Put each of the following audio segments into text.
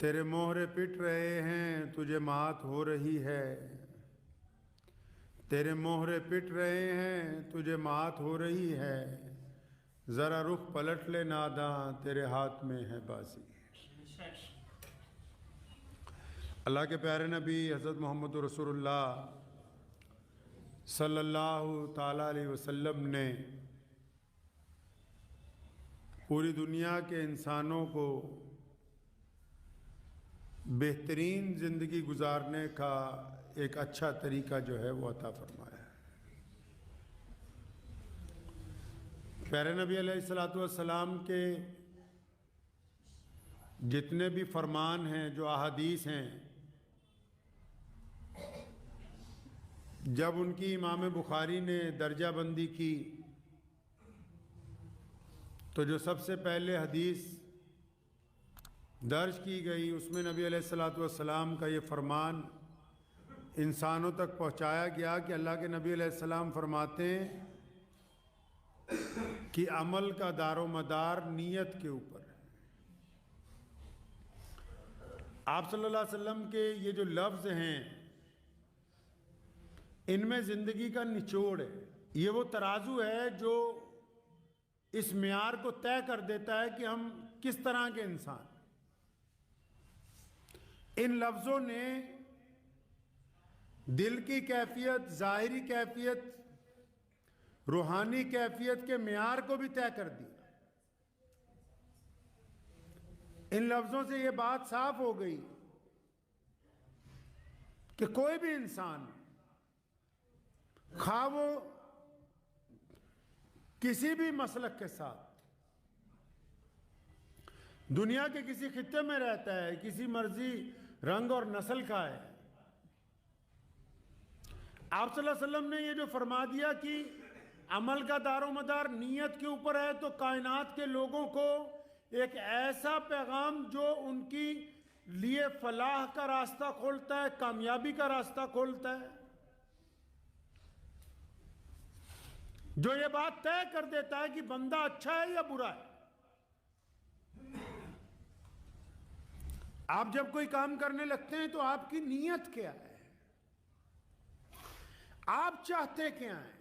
تیرے مہرے پٹ رہے ہیں تجھے مات ہو رہی ہے، تیرے مہرے پٹ رہے ہیں تجھے مات ہو رہی ہے، ذرا رخ پلٹ لے ناداں تیرے ہاتھ میں ہے بازی۔ اللہ کے پیارے نبی حضرت محمد رسول اللہ صلی اللہ تعالیٰ علیہ وسلم نے پوری دنیا کے انسانوں کو بہترین زندگی گزارنے کا ایک اچھا طریقہ جو ہے وہ عطا فرمایا ہے۔ پیارے نبی علیہ الصلوۃ والسلام کے جتنے بھی فرمان ہیں، جو احادیث ہیں، جب ان کی امام بخاری نے درجہ بندی کی تو جو سب سے پہلے حدیث درج کی گئی اس میں نبی علیہ الصلوۃ والسلام کا یہ فرمان انسانوں تک پہنچایا گیا کہ اللہ کے نبی علیہ السلام فرماتے ہیں کہ عمل کا دار و مدار نیت کے اوپر ہے۔ آپ صلی اللہ علیہ وسلم کے یہ جو لفظ ہیں ان میں زندگی کا نچوڑ ہے، یہ وہ ترازو ہے جو اس معیار کو طے کر دیتا ہے کہ ہم کس طرح کے انسان۔ ان لفظوں نے دل کی کیفیت، ظاہری کیفیت، روحانی کیفیت کے معیار کو بھی طے کر دیا۔ ان لفظوں سے یہ بات صاف ہو گئی کہ کوئی بھی انسان خواہ وہ کسی بھی مسلک کے ساتھ دنیا کے کسی خطے میں رہتا ہے، کسی مرضی رنگ اور نسل کا ہے، آپ صلی اللہ علیہ وسلم نے یہ جو فرما دیا کہ عمل کا دار و مدار نیت کے اوپر ہے، تو کائنات کے لوگوں کو ایک ایسا پیغام جو ان کی لیے فلاح کا راستہ کھولتا ہے، کامیابی کا راستہ کھولتا ہے، جو یہ بات طے کر دیتا ہے کہ بندہ اچھا ہے یا برا ہے۔ آپ جب کوئی کام کرنے لگتے ہیں تو آپ کی نیت کیا ہے، آپ چاہتے کیا ہیں؟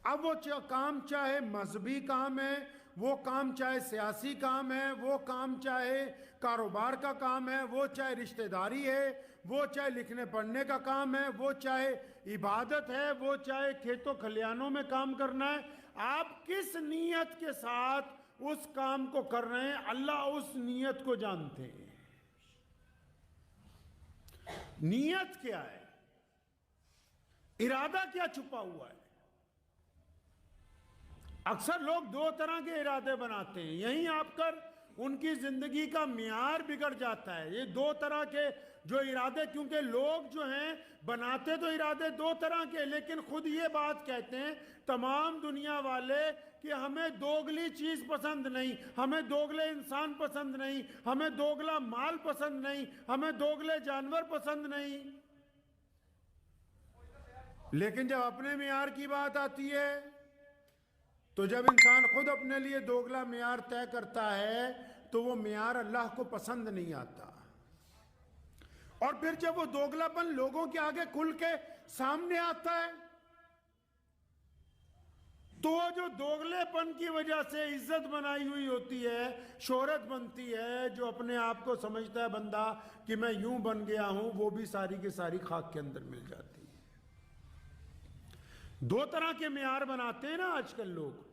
اب وہ کام چاہے مذہبی کام ہے، وہ کام چاہے سیاسی کام ہے، وہ کام چاہے کاروبار کا کام ہے، وہ چاہے رشتہ داری ہے، وہ چاہے لکھنے پڑھنے کا کام ہے، وہ چاہے عبادت ہے، وہ چاہے کھیتوں کھلیانوں میں کام کرنا ہے، آپ کس نیت کے ساتھ اس کام کو کر رہے ہیں، اللہ اس نیت کو جانتے ہیں۔ نیت کیا ہے، ارادہ کیا چھپا ہوا ہے؟ اکثر لوگ دو طرح کے ارادے بناتے ہیں، یہیں آپ کر ان کی زندگی کا معیار بگڑ جاتا ہے۔ یہ دو طرح کے جو ارادے، کیونکہ لوگ جو ہیں بناتے تو ارادے دو طرح کے، لیکن خود یہ بات کہتے ہیں تمام دنیا والے کہ ہمیں دوگلی چیز پسند نہیں، ہمیں دوگلے انسان پسند نہیں، ہمیں دوگلا مال پسند نہیں، ہمیں دوگلے جانور پسند نہیں۔ لیکن جب اپنے معیار کی بات آتی ہے تو جب انسان خود اپنے لیے دوگلا معیار طے کرتا ہے تو وہ معیار اللہ کو پسند نہیں آتا، اور پھر جب وہ دوگلا پن لوگوں کے آگے کھل کے سامنے آتا ہے تو وہ جو دوگلے پن کی وجہ سے عزت بنائی ہوئی ہوتی ہے، شہرت بنتی ہے، جو اپنے آپ کو سمجھتا ہے بندہ کہ میں یوں بن گیا ہوں، وہ بھی ساری کی ساری خاک کے اندر مل جاتی ہے۔ دو طرح کے معیار بناتے ہیں نا آج کل لوگ،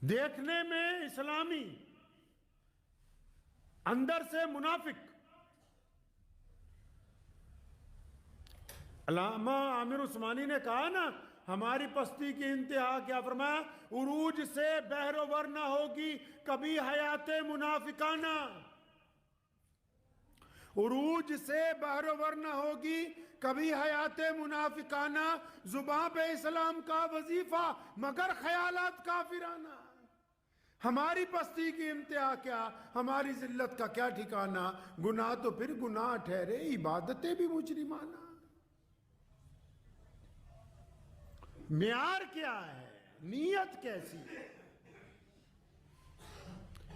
دیکھنے میں اسلامی، اندر سے منافق۔ علامہ عامر عثمانی نے کہا نا ہماری پستی کی انتہا کیا، فرمایا عروج سے بحر و ور نہ ہوگی کبھی حیات منافقانہ، عروج سے بحر و ور نہ ہوگی کبھی حیات منافقانہ، زباں پہ اسلام کا وظیفہ مگر خیالات کافرانہ۔ ہماری پستی کی انتہا کیا، ہماری ذلت کا کیا ٹھکانہ، گناہ تو پھر گناہ ٹھہرے، عبادتیں بھی مجرمانہ۔ معیار کیا ہے، نیت کیسی ہے؟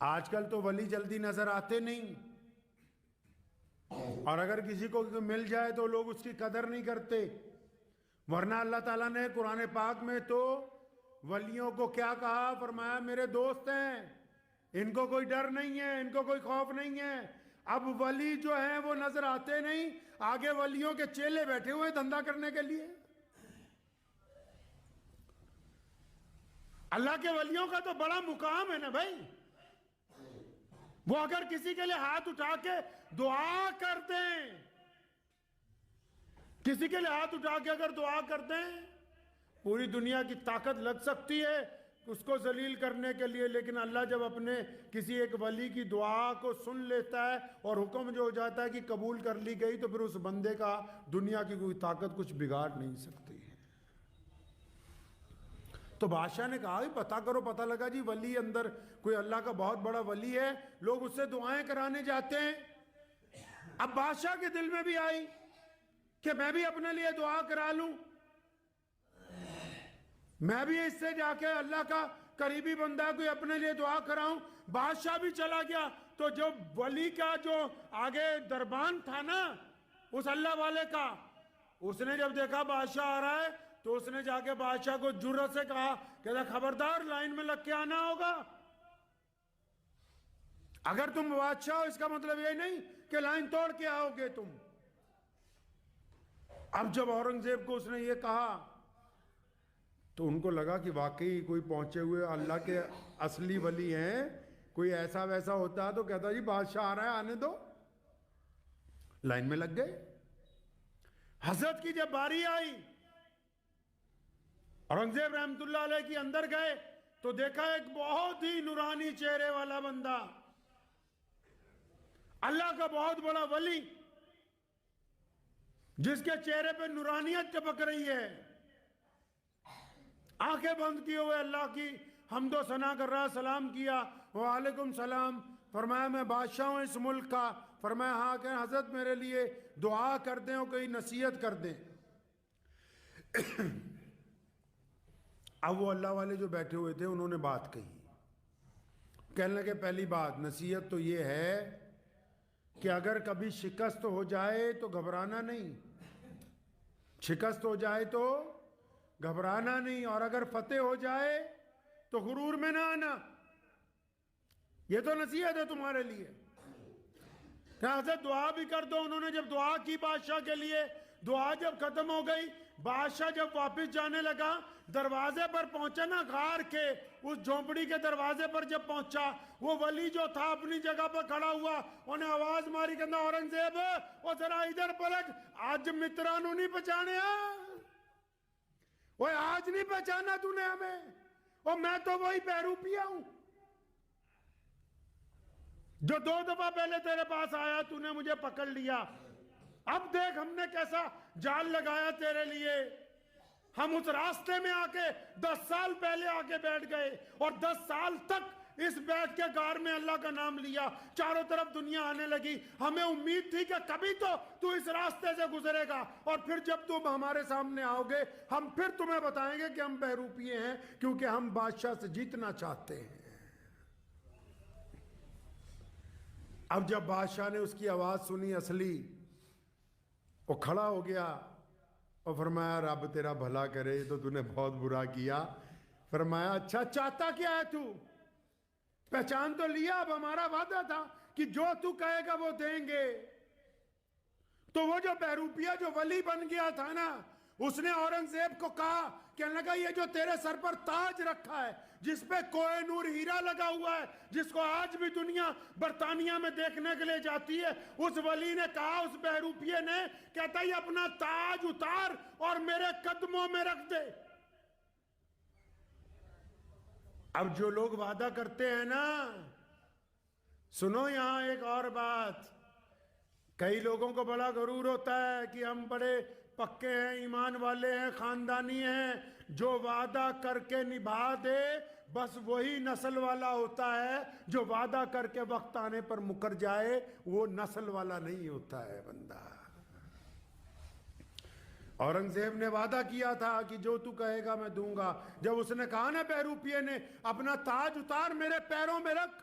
آج کل تو ولی جلدی نظر آتے نہیں، اور اگر کسی کو مل جائے تو لوگ اس کی قدر نہیں کرتے، ورنہ اللہ تعالیٰ نے قرآن پاک میں تو ولیوں کو کیا کہا؟ فرمایا میرے دوست ہیں، ان کو کوئی ڈر نہیں ہے، ان کو کوئی خوف نہیں ہے۔ اب ولی جو ہیں وہ نظر آتے نہیں، آگے ولیوں کے چیلے بیٹھے ہوئے دھندا کرنے کے لیے۔ اللہ کے ولیوں کا تو بڑا مقام ہے نا بھائی، وہ اگر کسی کے لیے ہاتھ اٹھا کے دعا کرتے ہیں، کسی کے لیے ہاتھ اٹھا کے اگر دعا کرتے ہیں، پوری دنیا کی طاقت لگ سکتی ہے اس کو ذلیل کرنے کے لیے، لیکن اللہ جب اپنے کسی ایک ولی کی دعا کو سن لیتا ہے اور حکم جو ہو جاتا ہے کہ قبول کر لی گئی، تو پھر اس بندے کا دنیا کی کوئی طاقت کچھ بگاڑ نہیں سکتی ہے۔ تو بادشاہ نے کہا پتہ کرو، پتہ لگا جی ولی اندر کوئی اللہ کا بہت بڑا ولی ہے، لوگ اس سے دعائیں کرانے جاتے ہیں۔ اب بادشاہ کے دل میں بھی آئی کہ میں بھی اپنے لیے دعا کرا لوں، میں بھی اس سے جا کے اللہ کا قریبی بندہ کوئی اپنے لیے دعا کراؤں۔ بادشاہ بھی چلا گیا، تو جو ولی کا جو آگے دربان تھا نا اس اللہ والے کا، اس نے جب دیکھا بادشاہ آ رہا ہے تو اس نے جا کے بادشاہ کو جرأت سے کہا کہ خبردار لائن میں لگ کے آنا ہوگا، اگر تم بادشاہ ہو اس کا مطلب یہ نہیں کہ لائن توڑ کے آؤ گے تم۔ اب جب اورنگزیب کو اس نے یہ کہا تو ان کو لگا کہ واقعی کوئی پہنچے ہوئے اللہ کے اصلی ولی ہیں، کوئی ایسا ویسا ہوتا تو کہتا جی بادشاہ آ رہا ہے آنے دو، لائن میں لگ گئے۔ حضرت کی جب باری آئی، اورنگزیب رحمت اللہ علیہ کی اندر گئے تو دیکھا ایک بہت ہی نورانی چہرے والا بندہ، اللہ کا بہت بڑا ولی، جس کے چہرے پہ نورانیت چپک رہی ہے، آنکھیں بند کیے ہوئے اللہ کی حمد و ثنا کر رہا، سلام کیا، وعلیکم سلام، فرمایا میں بادشاہ ہوں اس ملک کا، فرمایا ہاں کہ حضرت میرے لیے دعا کر دیں اور کوئی نصیحت کر دیں۔ اب وہ اللہ والے جو بیٹھے ہوئے تھے انہوں نے بات کہی، کہنے لگے پہلی بات نصیحت تو یہ ہے کہ اگر کبھی شکست ہو جائے تو گھبرانا نہیں، شکست ہو جائے تو گھبرانا نہیں، اور اگر فتح ہو جائے تو غرور میں نہ آنا، یہ تو نصیحت ہے تمہارے لیے۔ کہ حضرت دعا بھی کر دو۔ انہوں نے جب دعا کی بادشاہ کے لیے، دعا جب ختم ہو گئی، بادشاہ جب واپس جانے لگا، دروازے پر پہنچا نا غار کے، اس جھونپڑی کے دروازے پر جب پہنچا، وہ ولی جو تھا اپنی جگہ پر کھڑا ہوا، انہیں آواز ماری کہ اورنگزیب وہ ذرا ادھر پلٹ، آج مترانو نہیں پہچانے وہ آج نہیں پہچانا تو نے ہمیں، اور میں تو وہی بہروپیہ ہوں جو 2 دفعہ پہلے تیرے پاس آیا، تو نے مجھے پکڑ لیا، اب دیکھ ہم نے کیسا جال لگایا تیرے لیے۔ ہم اس راستے میں آ کے 10 سال پہلے آ کے بیٹھ گئے، اور 10 سال تک اس بیٹھ کے غار میں اللہ کا نام لیا، چاروں طرف دنیا آنے لگی، ہمیں امید تھی کہ کبھی تو اس راستے سے گزرے گا، اور پھر جب تم ہمارے سامنے آؤ گے ہم پھر تمہیں بتائیں گے کہ ہم بہروپیے ہیں، کیونکہ ہم بادشاہ سے جیتنا چاہتے ہیں۔ اب جب بادشاہ نے اس کی آواز سنی اصلی، وہ کھڑا ہو گیا اور فرمایا رب تیرا بھلا کرے، تو نے بہت برا کیا۔ فرمایا اچھا چاہتا کیا ہے تو؟ پہچان تو لیا، اب ہمارا وعدہ تھا کہ جو تو کہے گا وہ دیں گے۔ تو وہ جو بہروپیہ جو ولی بن گیا تھا نا، اس نے اورنگزیب کو کہا کہ لگا یہ جو تیرے سر پر تاج رکھا ہے، جس پہ کوہ نور ہیرا لگا ہوا ہے، جس کو آج بھی دنیا برطانیہ میں دیکھنے کے لیے جاتی ہے، اس ولی نے کہا، اس بہروپیے نے کہتا یہ اپنا تاج اتار اور میرے قدموں میں رکھ دے۔ اب جو لوگ وعدہ کرتے ہیں نا، سنو یہاں ایک اور بات، کئی لوگوں کو بڑا غرور ہوتا ہے کہ ہم بڑے پکے ہیں، ایمان والے ہیں، خاندانی ہیں، جو وعدہ کر کے نبھا دے بس وہی نسل والا ہوتا ہے، جو وعدہ کر کے وقت آنے پر مکر جائے وہ نسل والا نہیں ہوتا ہے بندہ۔ اورنگزیب نے وعدہ کیا تھا کہ جو تو کہے گا میں دوں گا، جب اس نے کہا نا بہروپیے نے اپنا تاج اتار میرے پیروں میں رکھ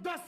10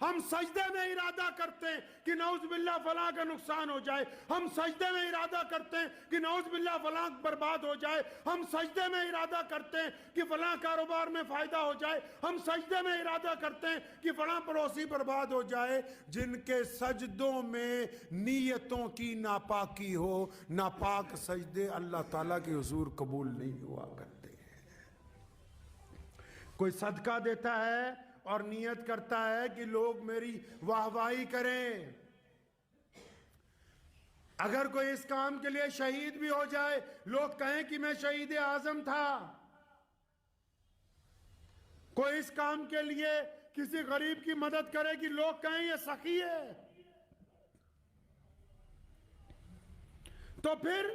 ہم سجدے میں ارادہ کرتے ہیں کہ نعوذ باللہ فلاں کا نقصان ہو جائے، ہم سجدے میں ارادہ کرتے ہیں کہ نعوذ باللہ فلاں برباد ہو جائے، ہم سجدے میں ارادہ کرتے ہیں کہ فلاں کاروبار میں فائدہ ہو جائے، ہم سجدے میں ارادہ کرتے ہیں کہ فلاں پڑوسی برباد ہو جائے۔ جن کے سجدوں میں نیتوں کی ناپاکی ہو، ناپاک سجدے اللہ تعالیٰ کے حضور قبول نہیں ہوا کرتے۔ کوئی صدقہ دیتا ہے اور نیت کرتا ہے کہ لوگ میری واہ واہی کریں، اگر کوئی اس کام کے لیے شہید بھی ہو جائے، لوگ کہیں کہ میں شہید اعظم تھا، کوئی اس کام کے لیے کسی غریب کی مدد کرے کہ لوگ کہیں یہ سخی ہے، تو پھر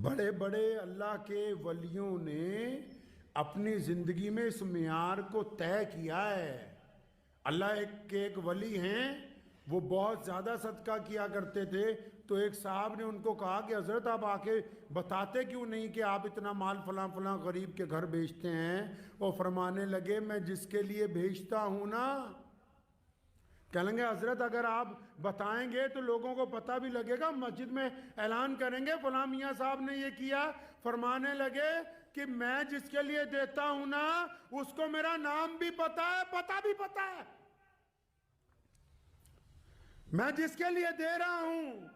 بڑے بڑے اللہ کے ولیوں نے اپنی زندگی میں اس معیار کو طے کیا ہے۔ اللہ کے ایک ولی ہیں، وہ بہت زیادہ صدقہ کیا کرتے تھے، تو ایک صاحب نے ان کو کہا کہ حضرت آپ آ کے بتاتے کیوں نہیں کہ آپ اتنا مال فلاں فلاں غریب کے گھر بھیجتے ہیں؟ وہ فرمانے لگے میں جس کے لیے بھیجتا ہوں نا، کہیں گے حضرت اگر آپ بتائیں گے تو لوگوں کو پتہ بھی لگے گا، مسجد میں اعلان کریں گے فلاں میاں صاحب نے یہ کیا۔ فرمانے لگے کہ میں جس کے لیے دیتا ہوں نا، اس کو میرا نام بھی پتہ ہے، پتہ بھی پتہ ہے، میں جس کے لیے دے رہا ہوں،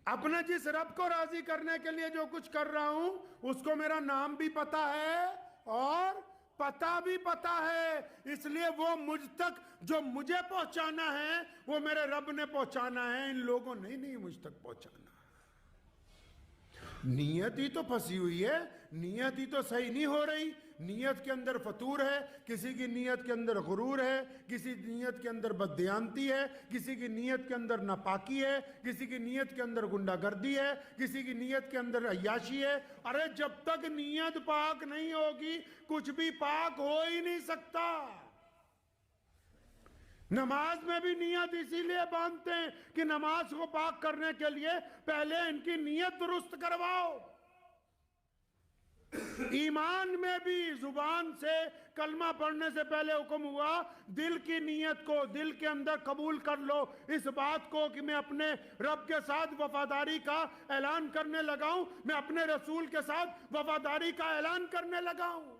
اپنے جس رب کو راضی کرنے کے لیے جو کچھ کر رہا ہوں، اس کو میرا نام بھی پتہ ہے اور پتہ بھی پتہ ہے، اس لیے وہ مجھ تک جو مجھے پہنچانا ہے وہ میرے رب نے پہنچانا ہے، ان لوگوں نے نہیں مجھ تک پہنچانا۔ نیت ہی تو پھنسی ہوئی ہے، نیت ہی تو صحیح نہیں ہو رہی، نیت کے اندر فتور ہے، کسی کی نیت کے اندر غرور ہے، کسی نیت کے اندر بددیانتی ہے، کسی کی نیت کے اندر ناپاکی ہے، کسی کی نیت کے اندر گنڈا گردی ہے، کسی کی نیت کے اندر عیاشی ہے۔ ارے جب تک نیت پاک نہیں ہوگی کچھ بھی پاک ہو ہی نہیں سکتا۔ نماز میں بھی نیت اسی لیے باندھتے ہیں کہ نماز کو پاک کرنے کے لیے پہلے ان کی نیت درست کرواؤ۔ ایمان میں بھی زبان سے کلمہ پڑھنے سے پہلے حکم ہوا دل کی نیت کو دل کے اندر قبول کر لو، اس بات کو کہ میں اپنے رب کے ساتھ وفاداری کا اعلان کرنے لگا ہوں، میں اپنے رسول کے ساتھ وفاداری کا اعلان کرنے لگا ہوں۔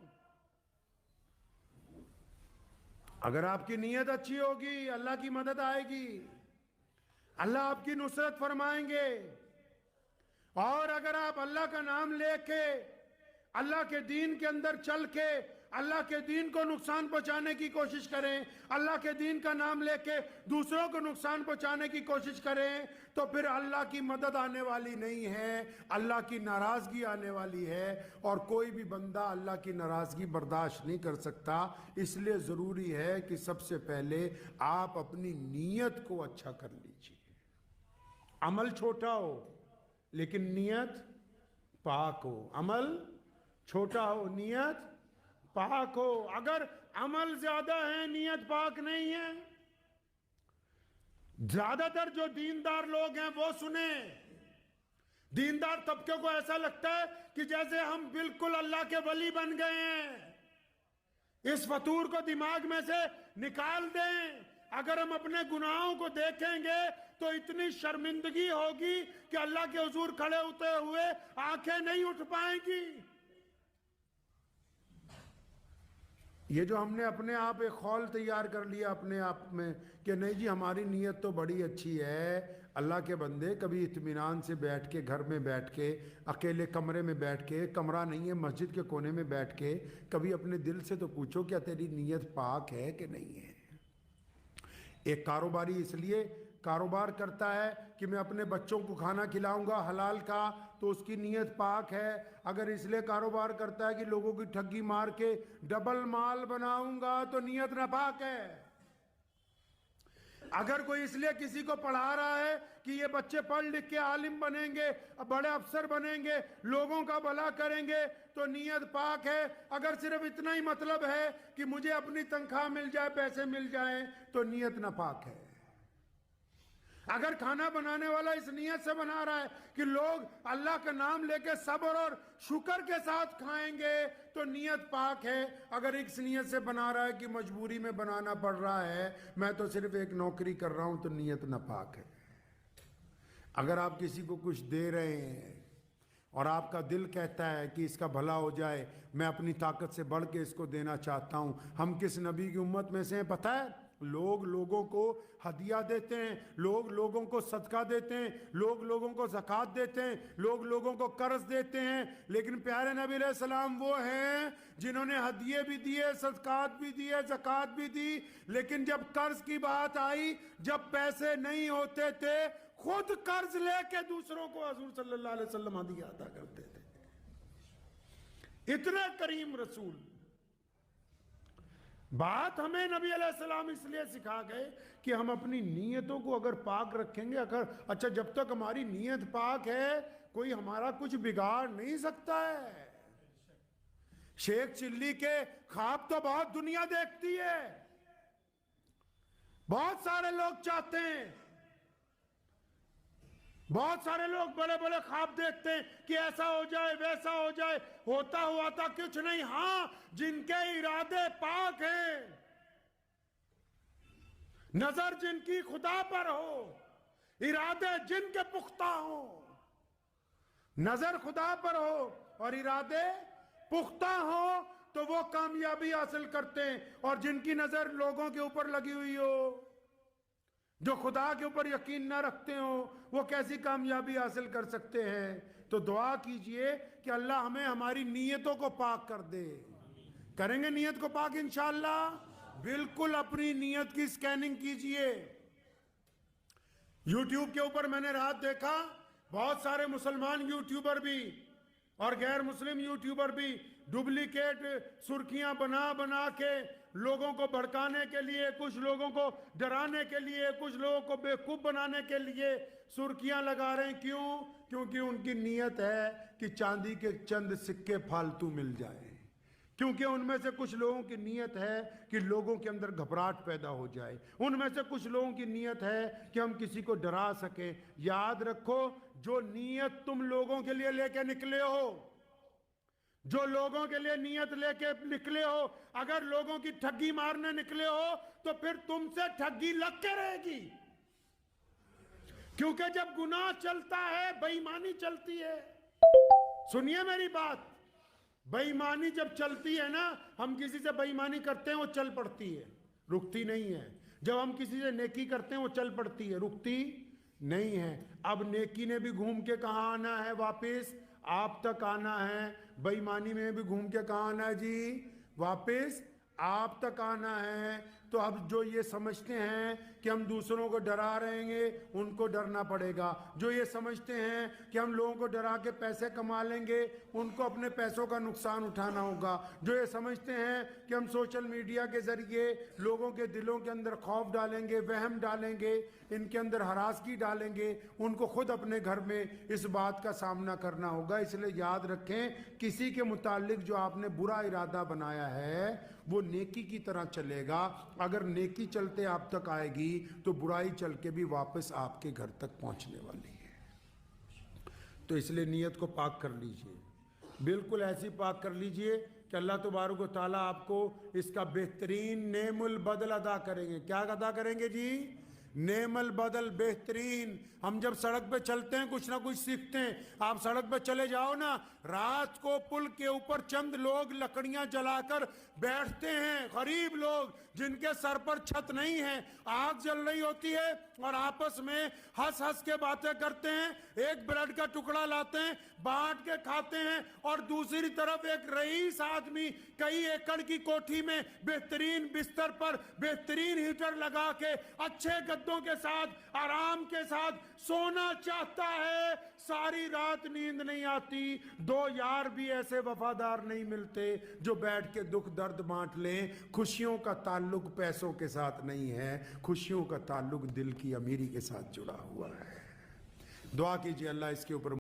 اگر آپ کی نیت اچھی ہوگی اللہ کی مدد آئے گی، اللہ آپ کی نصرت فرمائیں گے۔ اور اگر آپ اللہ کا نام لے کے اللہ کے دین کے اندر چل کے اللہ کے دین کو نقصان پہنچانے کی کوشش کریں، اللہ کے دین کا نام لے کے دوسروں کو نقصان پہنچانے کی کوشش کریں، تو پھر اللہ کی مدد آنے والی نہیں ہے، اللہ کی ناراضگی آنے والی ہے، اور کوئی بھی بندہ اللہ کی ناراضگی برداشت نہیں کر سکتا۔ اس لیے ضروری ہے کہ سب سے پہلے آپ اپنی نیت کو اچھا کر لیجئے۔ عمل چھوٹا ہو لیکن نیت پاک ہو، عمل چھوٹا ہو نیت پاک ہو۔ اگر عمل زیادہ ہے نیت پاک نہیں ہے، زیادہ تر جو دیندار لوگ ہیں وہ سنیں، دیندار طبقے کو ایسا لگتا ہے کہ جیسے ہم بالکل اللہ کے ولی بن گئے ہیں۔ اس فطور کو دماغ میں سے نکال دیں۔ اگر ہم اپنے گناہوں کو دیکھیں گے تو اتنی شرمندگی ہوگی کہ اللہ کے حضور کھڑے ہوتے ہوئے آنکھیں نہیں اٹھ پائیں گی۔ یہ جو ہم نے اپنے آپ ایک خول تیار کر لیا اپنے آپ میں کہ نہیں جی ہماری نیت تو بڑی اچھی ہے، اللہ کے بندے کبھی اطمینان سے بیٹھ کے گھر میں بیٹھ کے اکیلے کمرے میں بیٹھ کے، کمرہ نہیں ہے مسجد کے کونے میں بیٹھ کے کبھی اپنے دل سے تو پوچھو کیا تیری نیت پاک ہے کہ نہیں ہے۔ ایک کاروباری اس لیے کاروبار کرتا ہے کہ میں اپنے بچوں کو کھانا کھلاؤں گا حلال کا، تو اس کی نیت پاک ہے۔ اگر اس لیے کاروبار کرتا ہے کہ لوگوں کی ٹھگی مار کے ڈبل مال بناؤں گا تو نیت ناپاک ہے۔ اگر کوئی اس لیے کسی کو پڑھا رہا ہے کہ یہ بچے پڑھ لکھ کے عالم بنیں گے، بڑے افسر بنیں گے، لوگوں کا بھلا کریں گے، تو نیت پاک ہے۔ اگر صرف اتنا ہی مطلب ہے کہ مجھے اپنی تنخواہ مل جائے، پیسے مل جائیں، تو نیت ناپاک ہے۔ اگر کھانا بنانے والا اس نیت سے بنا رہا ہے کہ لوگ اللہ کا نام لے کے صبر اور شکر کے ساتھ کھائیں گے تو نیت پاک ہے. اگر اس نیت سے بنا رہا ہے کہ مجبوری میں بنانا پڑ رہا ہے, میں تو صرف ایک نوکری کر رہا ہوں, تو نیت ناپاک ہے. اگر آپ کسی کو کچھ دے رہے ہیں اور آپ کا دل کہتا ہے کہ اس کا بھلا ہو جائے, میں اپنی طاقت سے بڑھ کے اس کو دینا چاہتا ہوں. ہم کس نبی کی امت میں سے ہیں پتہ ہے؟ لوگ لوگوں کو ہدیہ دیتے ہیں, لوگ لوگوں کو صدقہ دیتے ہیں, لوگ لوگوں کو زکوٰۃ دیتے ہیں, لوگ لوگوں کو قرض دیتے ہیں, لیکن پیارے نبی علیہ السلام وہ ہیں جنہوں نے ہدیے بھی دیے, صدقات بھی دیے, زکوٰۃ بھی دی, لیکن جب قرض کی بات آئی, جب پیسے نہیں ہوتے تھے, خود قرض لے کے دوسروں کو حضور صلی اللہ علیہ وسلم ہدیہ عطا کرتے تھے. اتنا کریم رسول. بات ہمیں نبی علیہ السلام اس لیے سکھا گئے کہ ہم اپنی نیتوں کو اگر پاک رکھیں گے, اچھا جب تک ہماری نیت پاک ہے کوئی ہمارا کچھ بگاڑ نہیں سکتا ہے. شیخ چلی کے خواب تو بہت دنیا دیکھتی ہے, بہت سارے لوگ چاہتے ہیں, بہت سارے لوگ بڑے بڑے خواب دیکھتے ہیں کہ ایسا ہو جائے ویسا ہو جائے, ہوتا ہوا تھا کچھ نہیں. ہاں, جن کے ارادے پاک ہیں, نظر جن کی خدا پر ہو, ارادے جن کے پختہ ہوں, نظر خدا پر ہو اور ارادے پختہ ہوں, تو وہ کامیابی حاصل کرتے ہیں. اور جن کی نظر لوگوں کے اوپر لگی ہوئی ہو, جو خدا کے اوپر یقین نہ رکھتے ہو, وہ کیسی کامیابی حاصل کر سکتے ہیں؟ تو دعا کیجئے کہ اللہ ہمیں ہماری نیتوں کو پاک کر دے. کریں گے نیت کو پاک انشاءاللہ؟ بالکل اپنی نیت کی سکیننگ کیجئے. یوٹیوب کے اوپر میں نے رات دیکھا, بہت سارے مسلمان یوٹیوبر بھی اور غیر مسلم یوٹیوبر بھی ڈپلیکیٹ سرخیاں بنا بنا کے لوگوں کو بھڑکانے کے لیے, کچھ لوگوں کو ڈرانے کے لیے, کچھ لوگوں کو بیوقوف بنانے کے لیے سرخیاں لگا رہے ہیں. کیوں؟ کیونکہ ان کی نیت ہے کہ چاندی کے چند سکے فالتو مل جائیں. کیونکہ ان میں سے کچھ لوگوں کی نیت ہے کہ لوگوں کے اندر گھبراہٹ پیدا ہو جائے, ان میں سے کچھ لوگوں کی نیت ہے کہ ہم کسی کو ڈرا سکیں. یاد رکھو, جو نیت تم لوگوں کے لیے لے کے نکلے ہو, جو لوگوں کے لیے نیت لے کے نکلے ہو, اگر لوگوں کی ٹھگی مارنے نکلے ہو تو پھر تم سے ٹھگی لگ کے رہے گی. کیونکہ جب گناہ چلتا ہے بے ایمانی چلتی ہے. سنیے میری بات, بے ایمانی جب چلتی ہے نا, ہم کسی سے بے ایمانی کرتے ہیں وہ چل پڑتی ہے, رکتی نہیں ہے. جب ہم کسی سے نیکی کرتے ہیں وہ چل پڑتی ہے, رکتی نہیں ہے. اب نیکی نے بھی گھوم کے کہاں آنا ہے؟ واپس آپ تک آنا ہے. بے ایمانی میں بھی گھوم کے کہاں آنا ہے جی؟ واپس آپ تک آنا ہے. تو اب جو یہ سمجھتے ہیں کہ ہم دوسروں کو ڈرا رہیں گے, ان کو ڈرنا پڑے گا. جو یہ سمجھتے ہیں کہ ہم لوگوں کو ڈرا کے پیسے کما لیں گے, ان کو اپنے پیسوں کا نقصان اٹھانا ہوگا. جو یہ سمجھتے ہیں کہ ہم سوشل میڈیا کے ذریعے لوگوں کے دلوں کے اندر خوف ڈالیں گے, وہم ڈالیں گے, ان کے اندر ہراسگی ڈالیں گے, ان کو خود اپنے گھر میں اس بات کا سامنا کرنا ہوگا. اس لیے یاد رکھیں, کسی کے متعلق جو آپ نے برا ارادہ بنایا ہے وہ نیکی کی طرح چلے گا. اگر نیکی چلتے آپ تک آئے گی تو برائی چل کے بھی واپس آپ کے گھر تک پہنچنے والی ہے. تو اس لیے نیت کو پاک کر لیجئے, بالکل ایسی پاک کر لیجئے کہ اللہ تبارک و تعالیٰ آپ کو اس کا بہترین نعم البدل ادا کریں گے. کیا ادا کریں گے جی؟ نعم البدل, بہترین. ہم جب سڑک پہ چلتے ہیں کچھ نہ کچھ سیکھتے ہیں. آپ سڑک پہ چلے جاؤ نا, رات کو پل کے اوپر چند لوگ لکڑیاں جلا کر بیٹھتے ہیں, غریب لوگ جن کے سر پر چھت نہیں ہے, آگ جل رہی ہوتی ہے اور آپس میں ہنس ہنس کے باتیں کرتے ہیں. ایک بریڈ کا ٹکڑا لاتے ہیں, بانٹ کے کھاتے ہیں, اور دوسری طرف ایک رئیس آدمی کئی ایکڑ کی کوٹھی میں بہترین بستر پر بہترین ہیٹر لگا کے اچھے گدوں کے ساتھ آرام کے ساتھ سونا چاہتا ہے. ساری رات نیند نہیں آتی. دو یار بھی ایسے وفادار نہیں ملتے جو بیٹھ کے دکھ درد بانٹ لیں. خوشیوں کا تعلق پیسوں کے ساتھ نہیں ہے, خوشیوں کا تعلق دل کی امیری کے ساتھ جڑا ہوا ہے. دعا کیجئے اللہ اس کے اوپر